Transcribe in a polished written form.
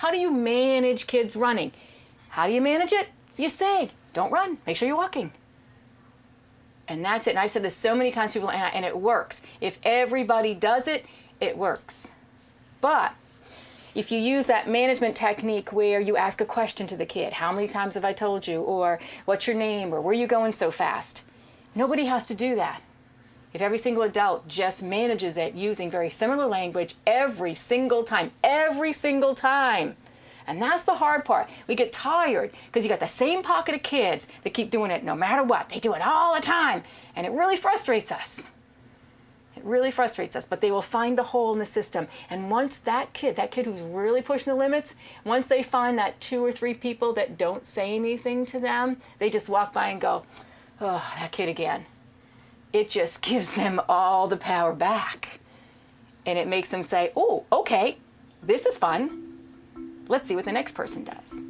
How do you manage kids running? How do you manage it? You say, don't run, make sure you're walking. And that's it. And I've said this so many times to people, and it works. If everybody does it, it works. But if you use that management technique where you ask a question to the kid, how many times have I told you? Or what's your name? Or where are you going so fast? Nobody has to do that. If every single adult just manages it using very similar language every single time, and that's the hard part. We get tired because you got the same pocket of kids that keep doing it no matter what. They do it all the time, and it really frustrates us. It really frustrates us, but they will find the hole in the system. And once that kid who's really pushing the limits, once they find that 2 or 3 people that don't say anything to them, they just walk by and go, oh, that kid again. It just gives them all the power back. And it makes them say, oh, okay, this is fun. Let's see what the next person does.